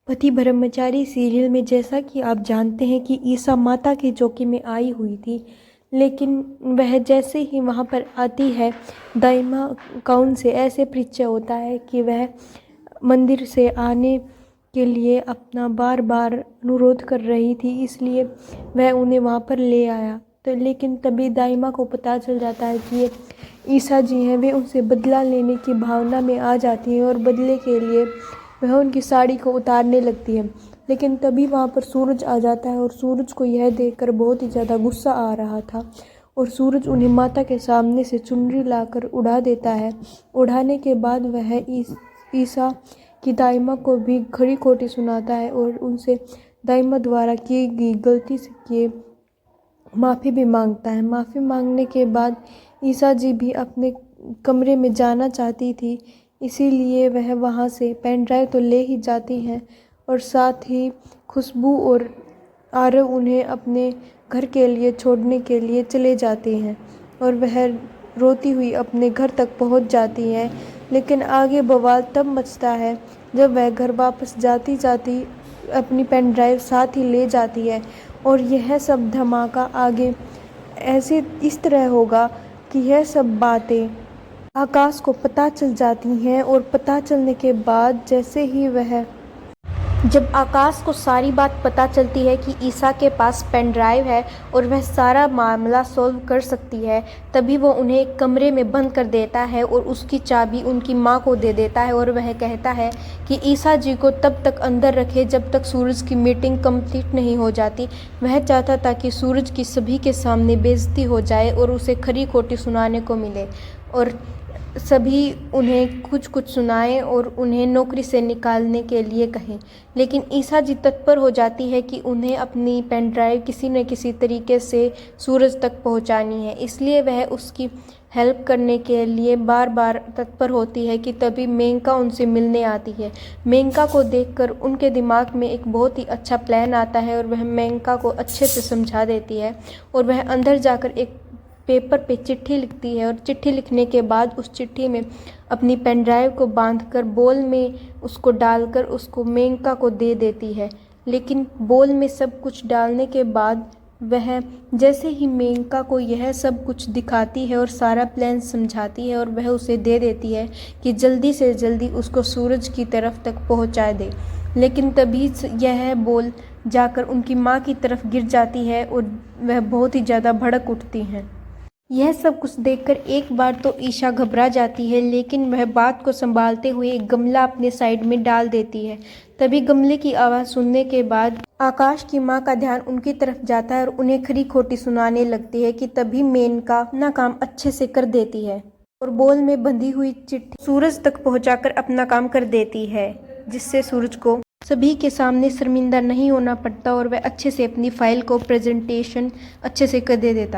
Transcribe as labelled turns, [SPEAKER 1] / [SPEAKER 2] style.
[SPEAKER 1] पति ब्रह्मचारी सीरियल में जैसा कि आप जानते हैं कि ईसा माता के चौकी में आई हुई थी, लेकिन वह जैसे ही वहाँ पर आती है दाइमा का उनसे ऐसे परिचय होता है कि वह मंदिर से आने के लिए अपना बार बार अनुरोध कर रही थी, इसलिए वह उन्हें वहाँ पर ले आया। तो लेकिन तभी दाइमा को पता चल जाता है कि ये ईसा जी हैं। वे उनसे बदला लेने की भावना में आ जाती हैं और बदले के लिए वह उनकी साड़ी को उतारने लगती है। लेकिन तभी वहाँ पर सूरज आ जाता है और सूरज को यह देखकर बहुत ही ज़्यादा गुस्सा आ रहा था और सूरज उन्हें माता के सामने से चुनरी लाकर उड़ा देता है। उड़ाने के बाद वह ईसा की दाइमा को भी खरी खोटी सुनाता है और उनसे दाइमा द्वारा की गई गलती से किए माफ़ी भी मांगता है। माफ़ी मांगने के बाद ईसा जी भी अपने कमरे में जाना चाहती थी, इसीलिए वह वहाँ से पेन ड्राइव तो ले ही जाती हैं और साथ ही खुशबू और आरव उन्हें अपने घर के लिए छोड़ने के लिए चले जाते हैं और वह रोती हुई अपने घर तक पहुँच जाती हैं। लेकिन आगे बवाल तब मचता है जब वह घर वापस जाती जाती अपनी पेन ड्राइव साथ ही ले जाती है और यह सब धमाका आगे ऐसे इस तरह होगा कि यह सब बातें आकाश को पता चल जाती हैं और पता चलने के बाद जब आकाश को सारी बात पता चलती है कि ईसा के पास पेन ड्राइव है और वह सारा मामला सॉल्व कर सकती है, तभी वो उन्हें एक कमरे में बंद कर देता है और उसकी चाबी उनकी माँ को दे देता है और वह कहता है कि ईसा जी को तब तक अंदर रखे जब तक सूरज की मीटिंग कंप्लीट नहीं हो जाती। वह चाहता था कि सूरज की सभी के सामने बेइज्जती हो जाए और उसे खरी खोटी सुनाने को मिले और सभी उन्हें कुछ कुछ सुनाएं और उन्हें नौकरी से निकालने के लिए कहें। लेकिन ईसा जी तत्पर हो जाती है कि उन्हें अपनी पेन ड्राइव किसी न किसी तरीके से सूरज तक पहुंचानी है, इसलिए वह उसकी हेल्प करने के लिए बार बार तत्पर होती है कि तभी मेनका उनसे मिलने आती है। मेनका को देखकर उनके दिमाग में एक बहुत ही अच्छा प्लान आता है और वह मेनका को अच्छे से समझा देती है और वह अंदर जाकर एक पेपर पे चिट्ठी लिखती है और चिट्ठी लिखने के बाद उस चिट्ठी में अपनी पेन ड्राइव को बांधकर बोल में उसको डालकर उसको मेनका को दे देती है। लेकिन बोल में सब कुछ डालने के बाद वह जैसे ही मेनका को यह सब कुछ दिखाती है और सारा प्लान समझाती है और वह उसे दे देती है कि जल्दी से जल्दी उसको सूरज की तरफ तक पहुंचा दे। लेकिन तभी यह बोल जाकर उनकी माँ की तरफ गिर जाती है और वह बहुत ही ज़्यादा भड़क उठती हैं। यह सब कुछ देखकर एक बार तो ईशा घबरा जाती है, लेकिन वह बात को संभालते हुए एक गमला अपने साइड में डाल देती है। तभी गमले की आवाज़ सुनने के बाद आकाश की माँ का ध्यान उनकी तरफ जाता है और उन्हें खरी खोटी सुनाने लगती है कि तभी मेनका अपना काम अच्छे से कर देती है और बोल में बंधी हुई चिट्ठी सूरज तक पहुंचाकर अपना काम कर देती है, जिससे सूरज को सभी के सामने शर्मिंदा नहीं होना पड़ता और वह अच्छे से अपनी फाइल को प्रेजेंटेशन अच्छे से कर दे देता है।